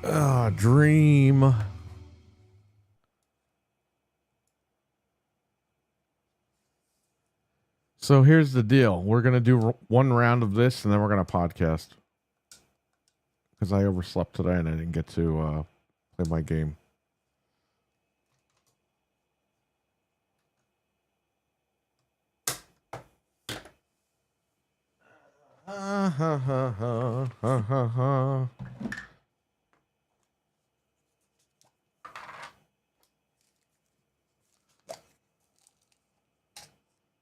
Dream. So here's the deal. We're going to do one round of this and then we're going to podcast. Because I overslept today and I didn't get to play my game.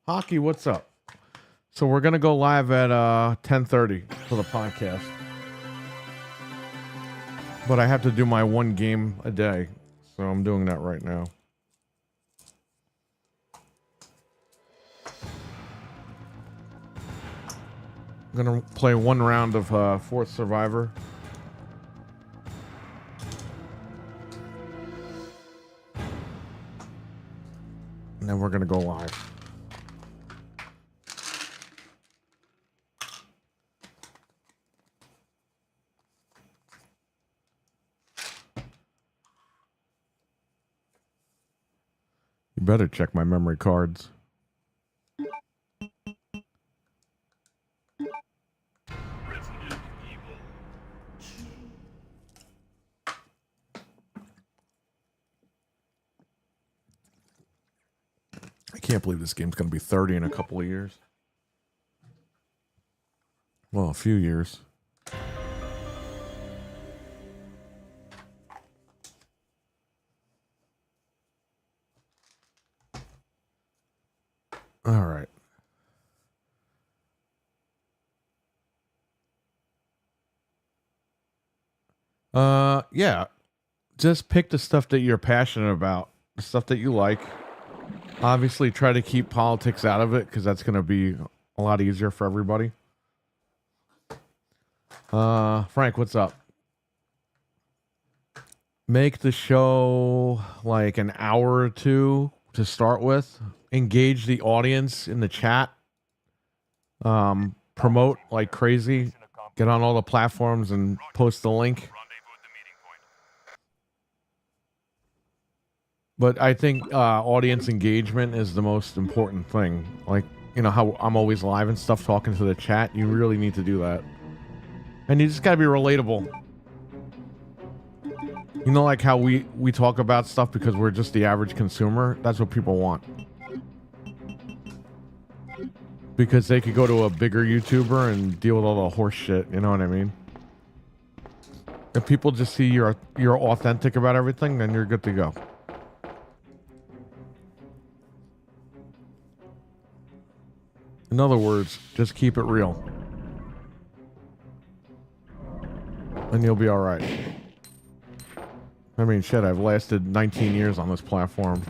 Hockey, what's up? So we're gonna go live at 10:30 for the podcast, but I have to do my one game a day, so I'm doing that right now. I'm gonna play one round of Fourth Survivor. And then we're gonna go live. You better check my memory cards. I can't believe this game's going to be 30 in a couple of years. Well, a few years. All right. Yeah. Just pick the stuff that you're passionate about, the stuff that you like. Obviously, try to keep politics out of it because that's going to be a lot easier for everybody. Frank, what's up? Make the show like an hour or two to start with. Engage the audience in the chat. Promote like crazy. Get on all the platforms and post the link. But I think audience engagement is the most important thing. Like, you know how I'm always live and stuff talking to the chat? You really need to do that. And you just got to be relatable. You know, like how we talk about stuff because we're just the average consumer? That's what people want. Because they could go to a bigger YouTuber and deal with all the horse shit, you know what I mean? If people just see you're authentic about everything, then you're good to go. In other words, just keep it real. And you'll be all right. I mean, shit, I've lasted 19 years on this platform.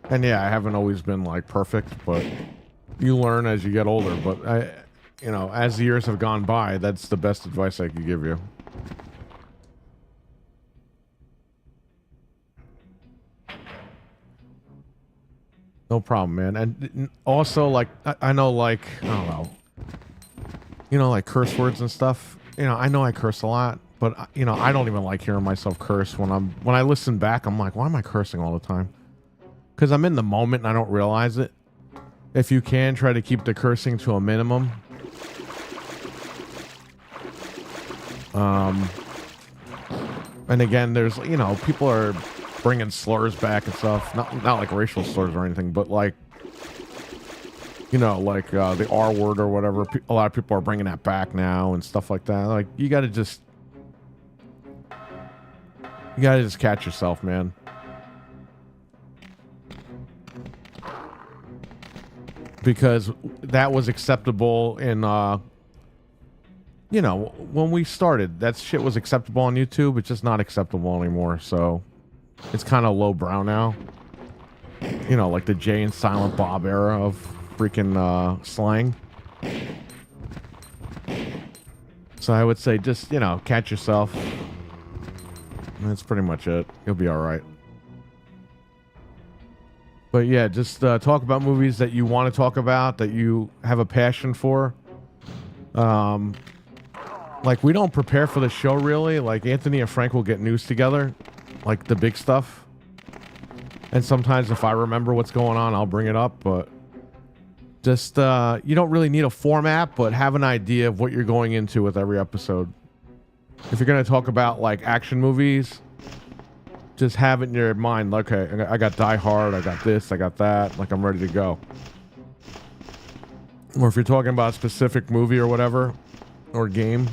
And yeah, I haven't always been like perfect, but you learn as you get older. But you know, as the years have gone by, that's the best advice I could give you. No problem, man. And also, like, I know, like, I don't know, you know, like curse words and stuff. You know, I know I curse a lot, but you know, I don't even like hearing myself curse. When I listen back, I'm like, why am I cursing all the time? Because I'm in the moment and I don't realize it. If you can, try to keep the cursing to a minimum. And again, there's, you know, people are bringing slurs back and stuff. Not like racial slurs or anything, but like, you know, like the R word or whatever. A lot of people are bringing that back now and stuff like that. Like, you gotta just catch yourself, man. Because that was acceptable in, you know, when we started, that shit was acceptable on YouTube. It's just not acceptable anymore. So it's kind of lowbrow now. You know, like the Jay and Silent Bob era of freaking slang. So I would say just, you know, catch yourself. That's pretty much it. You'll be all right. But yeah, just talk about movies that you want to talk about, that you have a passion for. You like we don't prepare for the show really. Like Anthony and Frank will get news together, like the big stuff. And sometimes if I remember what's going on, I'll bring it up, but just you don't really need a format, but have an idea of what you're going into with every episode. If you're going to talk about like action movies, just have it in your mind, like, okay, I got Die Hard, I got this, I got that, like I'm ready to go. Or if you're talking about a specific movie or whatever, or game,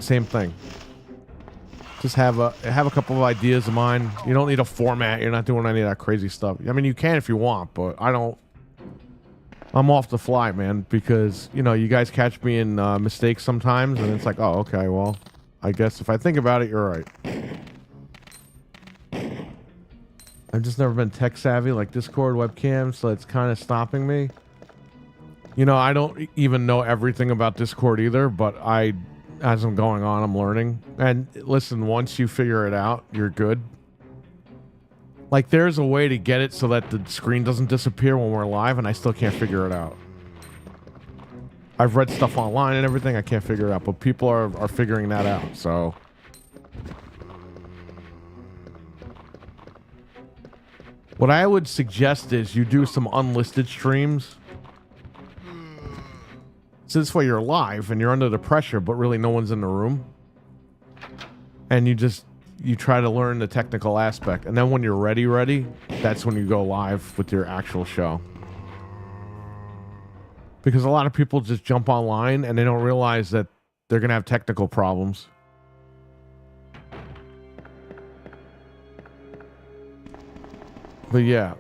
same thing. Just have a couple of ideas of mine. You don't need a format. You're not doing any of that crazy stuff. I mean, you can if you want, but I don't. I'm off the fly, man, because, you know, you guys catch me in mistakes sometimes, and it's like, oh, okay, well, I guess if I think about it, you're right. I've just never been tech savvy like Discord webcam, so it's kind of stopping me. You know, I don't even know everything about Discord either, but as I'm going on, I'm learning. And listen, once you figure it out, you're good. Like, there's a way to get it so that the screen doesn't disappear when we're live, and I still can't figure it out. I've read stuff online and everything, I can't figure it out, but people are figuring that out, so. What I would suggest is you do some unlisted streams. So this way you're live and you're under the pressure, but really no one's in the room. And you try to learn the technical aspect. And then when you're ready, that's when you go live with your actual show. Because a lot of people just jump online and they don't realize that they're going to have technical problems. But yeah.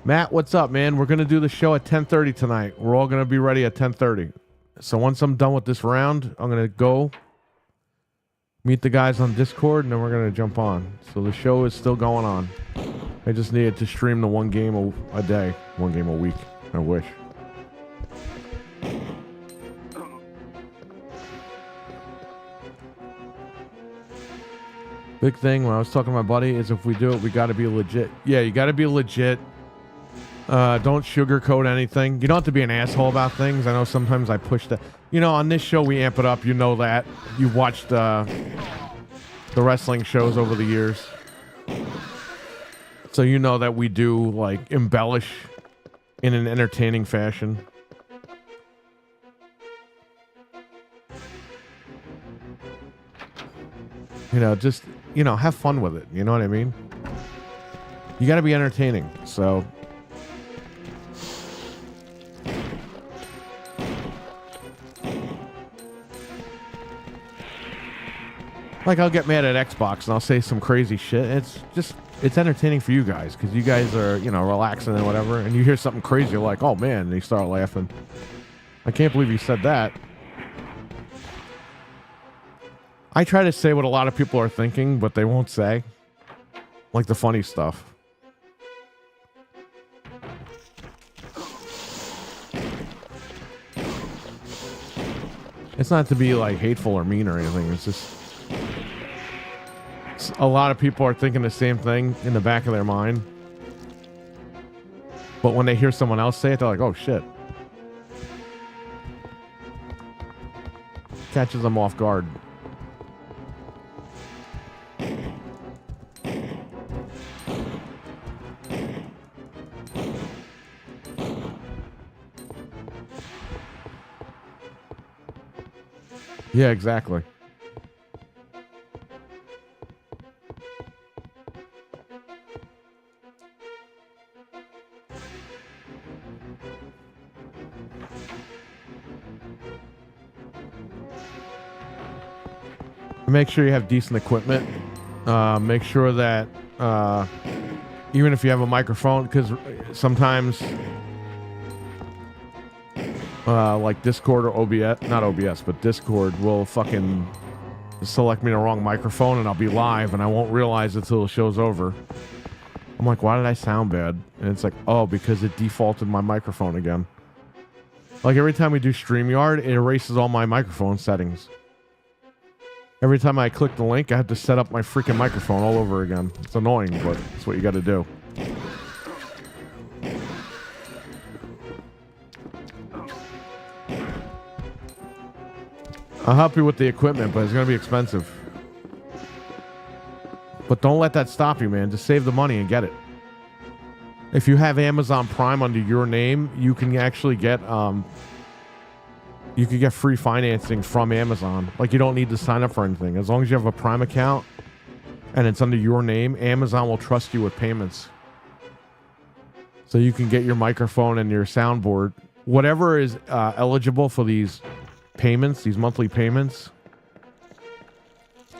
Matt, what's up, man? We're going to do the show at 10:30 tonight. We're all going to be ready at 10:30. So once I'm done with this round, I'm going to go meet the guys on Discord, and then we're going to jump on. So the show is still going on. I just needed to stream the one game a day, one game a week. I wish. Big thing when I was talking to my buddy is if we do it, we got to be legit. Yeah, you got to be legit. Don't sugarcoat anything. You don't have to be an asshole about things. I know sometimes I push that. You know, on this show we amp it up. You know that. You've watched the wrestling shows over the years. So you know that we do, like, embellish in an entertaining fashion. You know, just, you know, have fun with it. You know what I mean? You got to be entertaining. So... like, I'll get mad at Xbox and I'll say some crazy shit. It's entertaining for you guys because you guys are, you know, relaxing and whatever. And you hear something crazy, you're like, oh man, and you start laughing. I can't believe you said that. I try to say what a lot of people are thinking, but they won't say. Like the funny stuff. It's not to be, like, hateful or mean or anything. It's just... a lot of people are thinking the same thing in the back of their mind. But when they hear someone else say it, they're like, oh, shit. Catches them off guard. Yeah, exactly. Make sure you have decent equipment. Make sure that even if you have a microphone, because sometimes like Discord or OBS, not OBS, but Discord will fucking select me the wrong microphone and I'll be live and I won't realize it until the show's over. I'm like, why did I sound bad? And it's like, oh, because it defaulted my microphone again. Like every time we do StreamYard, it erases all my microphone settings. Every time I click the link, I have to set up my freaking microphone all over again. It's annoying, but it's what you got to do. I'll help you with the equipment, but it's going to be expensive. But don't let that stop you, man. Just save the money and get it. If you have Amazon Prime under your name, you can actually get free financing from Amazon. Like, you don't need to sign up for anything. As long as you have a Prime account and it's under your name, Amazon will trust you with payments. So you can get your microphone and your soundboard. Whatever is eligible for these payments, these monthly payments.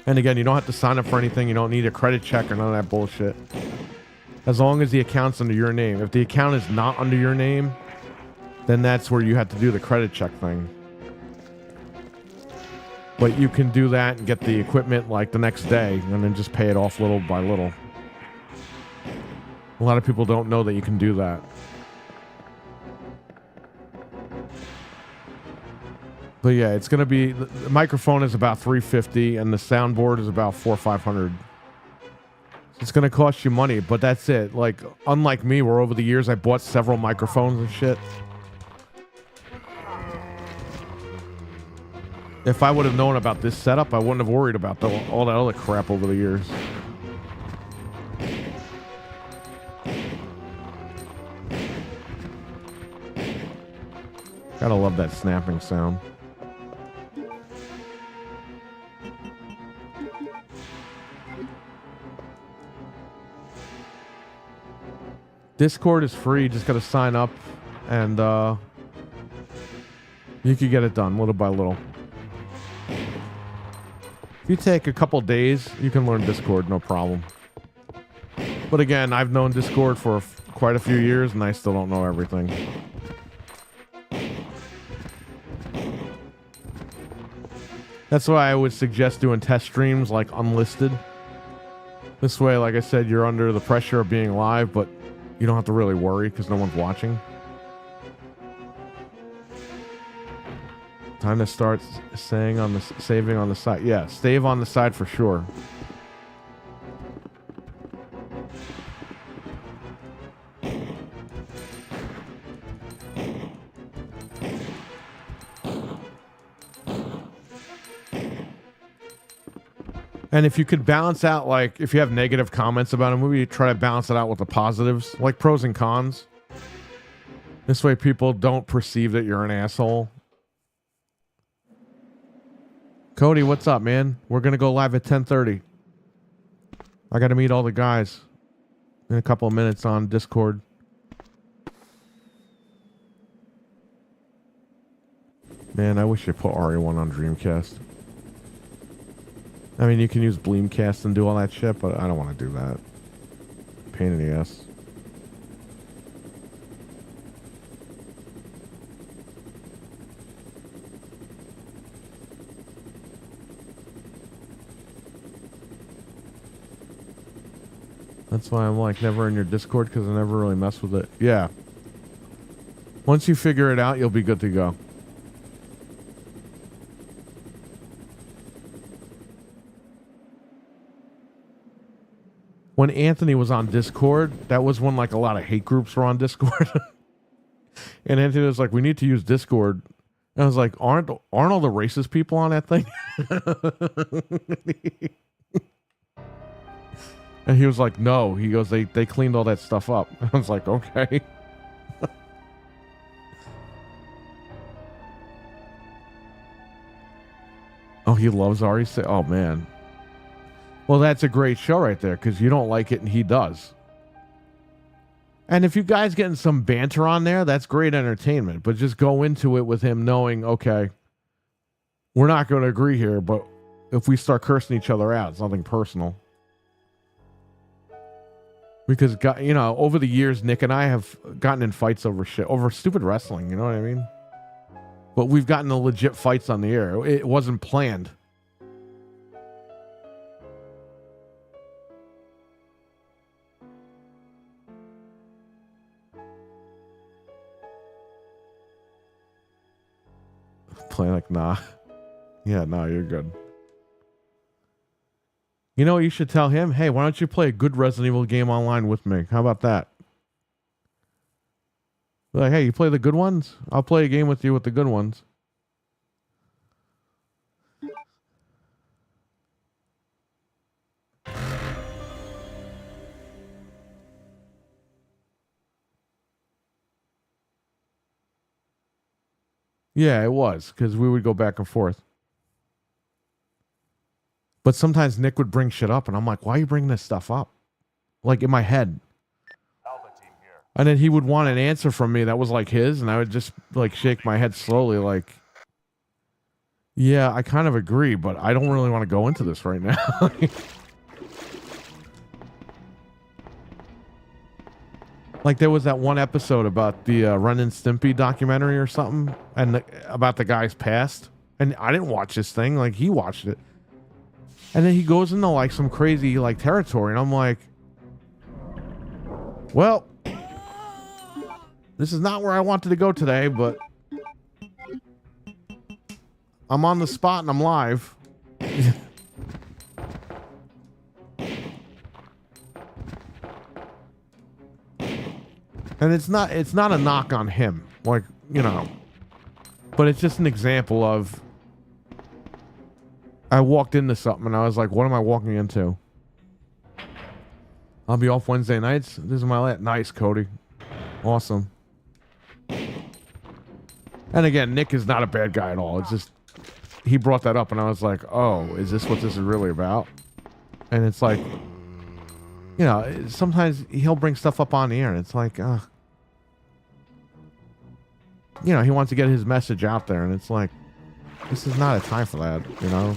And again, you don't have to sign up for anything. You don't need a credit check or none of that bullshit. As long as the account's under your name. If the account is not under your name, then that's where you have to do the credit check thing. But you can do that and get the equipment like the next day and then just pay it off little by little. A lot of people don't know that you can do that. But yeah, it's going to be, the microphone is about $350 and the soundboard is about $400 or $500. It's going to cost you money, but that's it. Like, unlike me, where over the years I bought several microphones and shit. If I would have known about this setup, I wouldn't have worried about all that other crap over the years. Gotta love that snapping sound. Discord is free. You just got to sign up and you can get it done little by little. If you take a couple days, you can learn Discord, no problem. But again, I've known Discord for quite a few years and I still don't know everything. That's why I would suggest doing test streams like unlisted. This way, like I said, you're under the pressure of being live, but you don't have to really worry because no one's watching. Time to start saving on the side. Yeah, save on the side for sure. And if you could balance out, like, if you have negative comments about a movie, try to balance it out with the positives, like pros and cons. This way people don't perceive that you're an asshole. Cody, what's up, man? We're going to go live at 10:30. I got to meet all the guys in a couple of minutes on Discord. Man, I wish they put RE1 on Dreamcast. I mean, you can use Bleemcast and do all that shit, but I don't want to do that. Pain in the ass. That's why I'm like never in your Discord, because I never really mess with it. Yeah. Once you figure it out, you'll be good to go. When Anthony was on Discord, that was when like a lot of hate groups were on Discord. And Anthony was like, we need to use Discord. And I was like, aren't all the racist people on that thing? And he was like, no. He goes, they cleaned all that stuff up. I was like, okay. Oh, he loves RE6. Oh, man. Well, that's a great show right there, because you don't like it and he does. And if you guys getting some banter on there, that's great entertainment. But just go into it with him knowing, okay, we're not going to agree here, but if we start cursing each other out, it's nothing personal. Because, you know, over the years, Nick and I have gotten in fights over shit, over stupid wrestling, you know what I mean? But we've gotten the legit fights on the air. It wasn't planned. Play like, nah. Yeah, nah, you're good. You know what you should tell him? Hey, why don't you play a good Resident Evil game online with me? How about that? Like, hey, you play the good ones? I'll play a game with you with the good ones. Yeah, it was, because we would go back and forth. But sometimes Nick would bring shit up, and I'm like, why are you bringing this stuff up? Like, in my head. And then he would want an answer from me that was like his, and I would just, like, shake my head slowly, like, yeah, I kind of agree, but I don't really want to go into this right now. Like, there was that one episode about the Ren and Stimpy documentary or something, and about the guy's past. And I didn't watch this thing. Like, he watched it. And then he goes into, like, some crazy, like, territory. And I'm like, well, this is not where I wanted to go today, but I'm on the spot and I'm live. And it's not a knock on him, like, you know, but it's just an example of, I walked into something and I was like, what am I walking into? I'll be off Wednesday nights. This is my last. Nice, Cody. Awesome. And again, Nick is not a bad guy at all. It's just, he brought that up and I was like, oh, is this what this is really about? And it's like, you know, sometimes he'll bring stuff up on the air and it's like, you know, he wants to get his message out there and it's like, this is not a time for that, you know?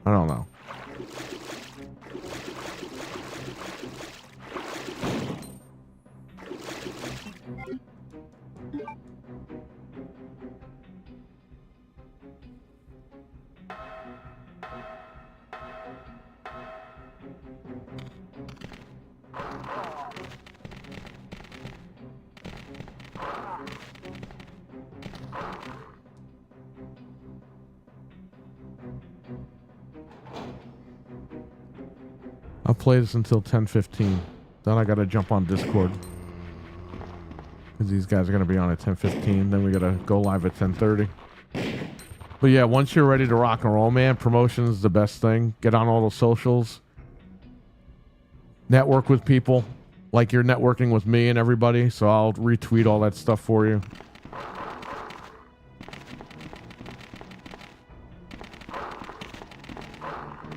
I don't know. I'll play this until 10:15. Then I gotta jump on Discord. Because these guys are gonna be on at 10:15. Then we gotta go live at 10:30. But yeah, once you're ready to rock and roll, man, promotion is the best thing. Get on all the socials. Network with people. Like you're networking with me and everybody. So I'll retweet all that stuff for you.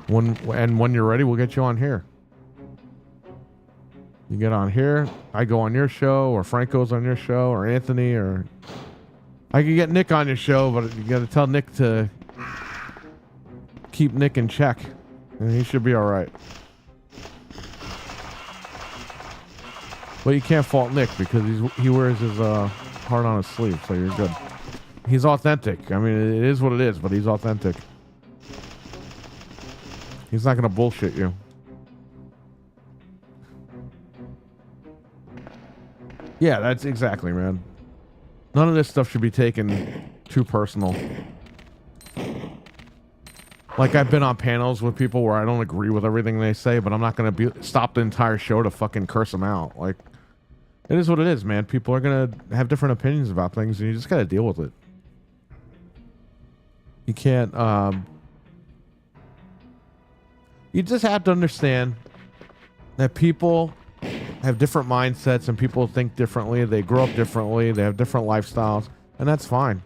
When you're ready, we'll get you on here. You get on here, I go on your show, or Frank goes on your show, or Anthony, or I could get Nick on your show, but you got to tell Nick to keep Nick in check, and he should be all right. But you can't fault Nick because he wears his heart on his sleeve, so you're good. He's authentic. I mean, it is what it is, but he's authentic. He's not going to bullshit you. Yeah, that's exactly, man. None of this stuff should be taken too personal. Like, I've been on panels with people where I don't agree with everything they say, but I'm not going to stop the entire show to fucking curse them out. Like, it is what it is, man. People are going to have different opinions about things, and you just got to deal with it. You can't, you just have to understand that people have different mindsets and people think differently. They grow up differently. They have different lifestyles, and that's fine.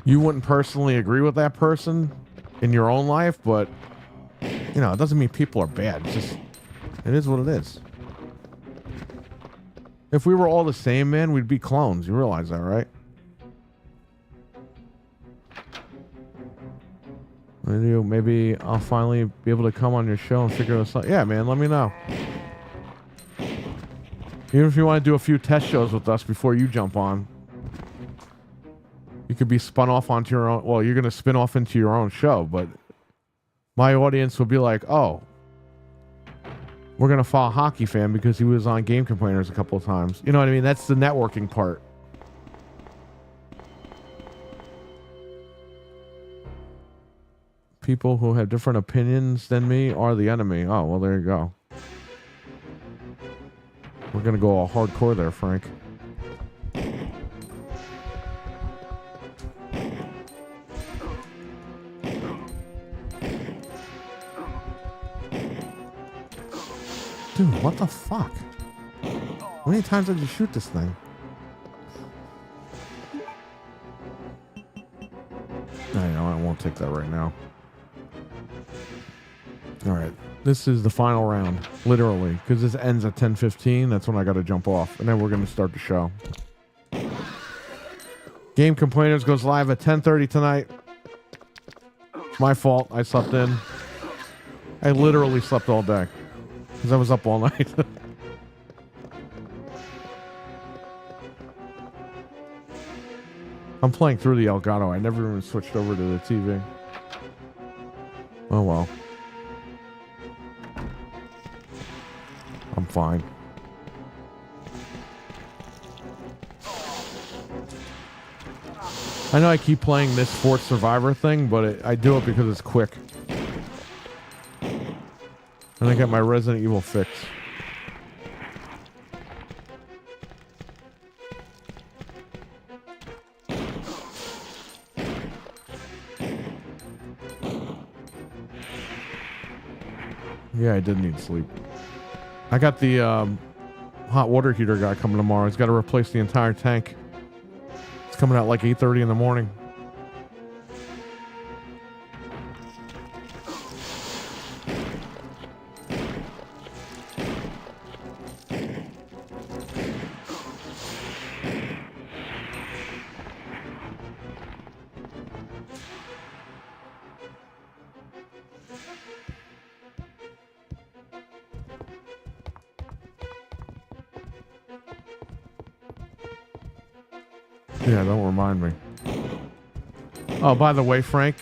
You wouldn't personally agree with that person in your own life, but, you know, it doesn't mean people are bad. It's just, it is what it is. If we were all the same, man, we'd be clones. You realize that, right? Maybe I'll finally be able to come on your show and figure this out. Yeah, man, let me know. Even if you want to do a few test shows with us before you jump on. You could be spun off onto your own. Well, you're going to spin off into your own show, but my audience will be like, oh, we're going to follow Hockey Fan because he was on Game Complainers a couple of times. You know what I mean? That's the networking part. People who have different opinions than me are the enemy. Oh, well, there you go. We're going to go all hardcore there, Frank. Dude, what the fuck? How many times did you shoot this thing? I know, I won't take that right now. All right. This is the final round, literally, because this ends at 10:15. That's when I got to jump off, and then we're going to start the show. Game Complainers goes live at 10:30 tonight. My fault. I slept in. I literally slept all day because I was up all night. I'm playing through the Elgato. I never even switched over to the TV. Oh well. I'm fine. I know I keep playing this Fort Survivor thing, but I do it because it's quick. And I get my Resident Evil fix. Yeah, I did need sleep. I got the hot water heater guy coming tomorrow. He's got to replace the entire tank. It's coming out like 8:30 in the morning. Yeah, don't remind me. Oh, by the way, Frank,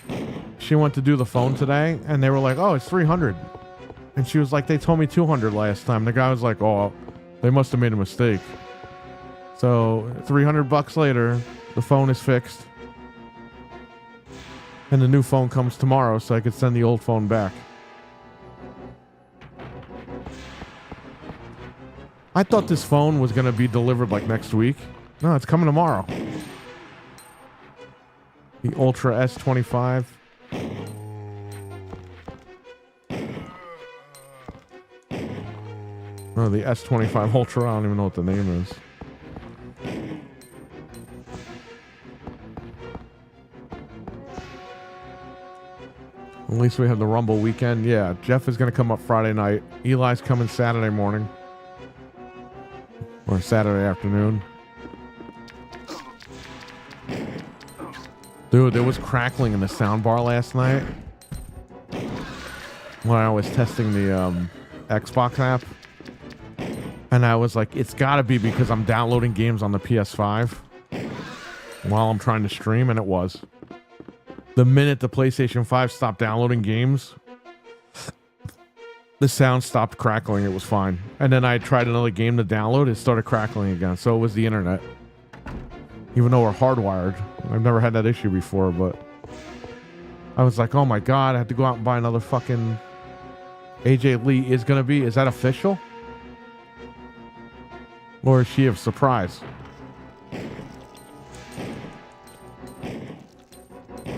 she went to do the phone today, and they were like, oh, it's 300. And she was like, they told me 200 last time. The guy was like, oh, they must have made a mistake. So $300 later, the phone is fixed. And the new phone comes tomorrow, so I could send the old phone back. I thought this phone was going to be delivered like next week. No, it's coming tomorrow. The Ultra S25. Oh, the S25 Ultra. I don't even know what the name is. At least we have the Rumble weekend. Yeah, Jeff is going to come up Friday night. Eli's coming Saturday morning. Or Saturday afternoon. Dude, there was crackling in the soundbar last night when I was testing the Xbox app. And I was like, it's got to be because I'm downloading games on the PS5 while I'm trying to stream, and it was. The minute the PlayStation 5 stopped downloading games, the sound stopped crackling. It was fine. And then I tried another game to download. It started crackling again. So it was the internet. Even though we're hardwired. I've never had that issue before, but I was like, oh my God, I have to go out and buy another fucking AJ Lee is going to be. Is that official? Or is she a surprise?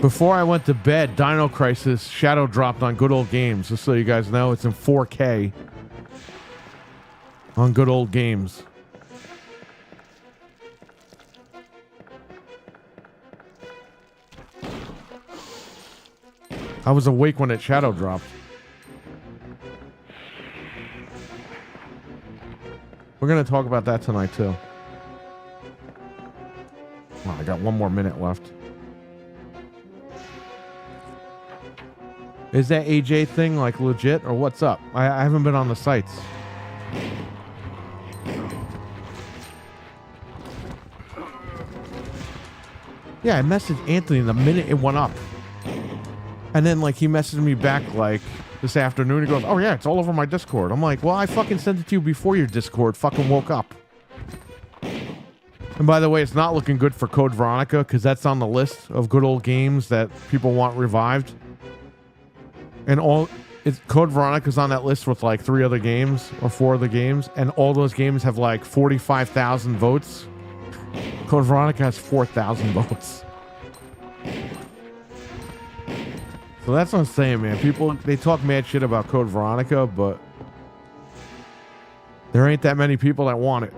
Before I went to bed, Dino Crisis Shadow dropped on Good Old Games. Just so you guys know, it's in 4K on Good Old Games. I was awake when it shadow dropped. We're going to talk about that tonight, too. Well, I got 1 more minute left. Is that AJ thing, like, legit, or what's up? I haven't been on the sites. Yeah, I messaged Anthony the minute it went up. And then, like, he messaged me back, like, this afternoon. He goes, oh, yeah, it's all over my Discord. I'm like, well, I fucking sent it to you before your Discord fucking woke up. And by the way, it's not looking good for Code Veronica, because that's on the list of good old games that people want revived. And Code Veronica's on that list with, like, 3 other games, or 4 other games. And all those games have, like, 45,000 votes. Code Veronica has 4,000 votes. So that's what I'm saying, man. People, they talk mad shit about Code Veronica, but there ain't that many people that want it.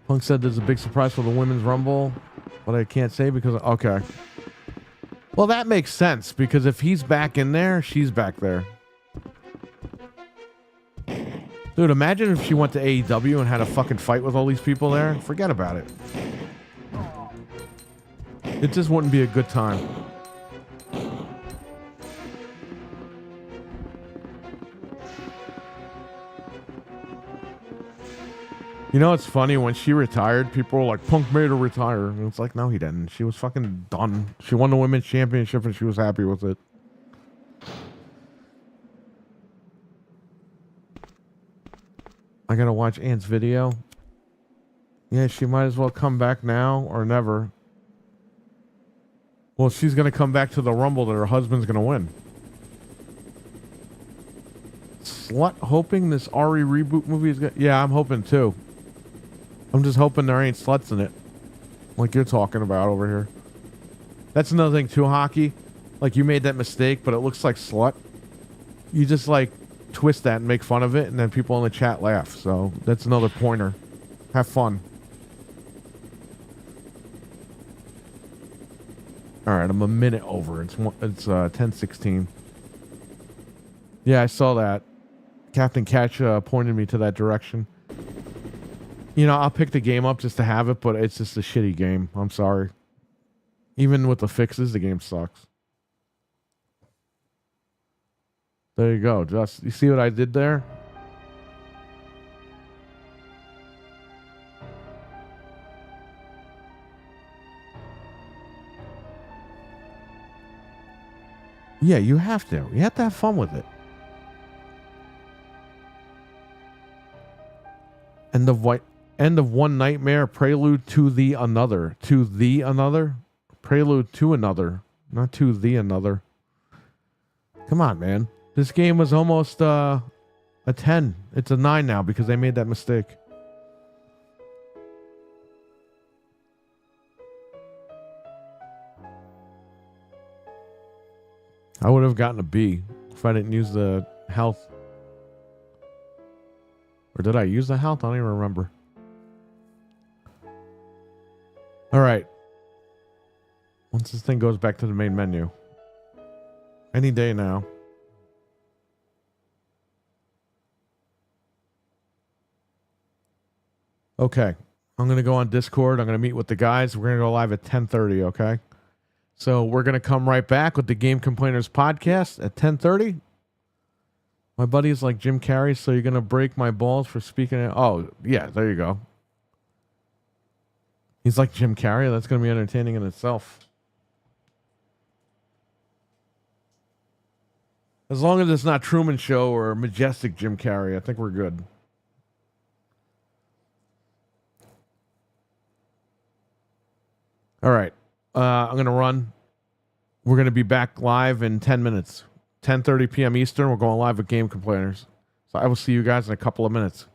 Punk said there's a big surprise for the Women's Rumble, but I can't say because... Okay. Well, that makes sense, because if he's back in there, she's back there. Dude, imagine if she went to AEW and had a fucking fight with all these people there. Forget about it. It just wouldn't be a good time. You know, it's funny, when she retired, people were like, Punk made her retire. And it's like, no, he didn't. She was fucking done. She won the women's championship and she was happy with it. I gotta watch Ant's video. Yeah, she might as well come back now or never. Well, she's gonna come back to the Rumble that her husband's gonna win. Slut hoping this Ari reboot movie is gonna... Yeah, I'm hoping too. I'm just hoping there ain't sluts in it. Like you're talking about over here. That's another thing too, Hockey. Like, you made that mistake, but it looks like slut. You just, like, twist that and make fun of it, and then people in the chat laugh. So, that's another pointer. Have fun. Alright, I'm a minute over. It's 10:16. Yeah, I saw that. Captain Catch pointed me to that direction. You know, I'll pick the game up just to have it, but it's just a shitty game. I'm sorry. Even with the fixes, the game sucks. There you go. Just, you see what I did there? Yeah, you have to. You have to have fun with it. End of one nightmare, prelude to the another. To the another? Prelude to another. Not to the another. Come on, man. This game was almost a 10. It's a 9 now because they made that mistake. I would have gotten a B if I didn't use the health. Or did I use the health? I don't even remember. All right. Once this thing goes back to the main menu. Any day now. Okay. I'm going to go on Discord. I'm going to meet with the guys. We're going to go live at 10:30, okay? So we're going to come right back with the Game Complainers podcast at 10:30. My buddy's like Jim Carrey, so you're going to break my balls for speaking. Oh, yeah, there you go. He's like Jim Carrey. That's going to be entertaining in itself. As long as it's not Truman Show or Majestic Jim Carrey, I think we're good. All right. I'm going to run. We're going to be back live in 10 minutes. 10:30 p.m. Eastern. We're going live with Game Complainers. So I will see you guys in a couple of minutes.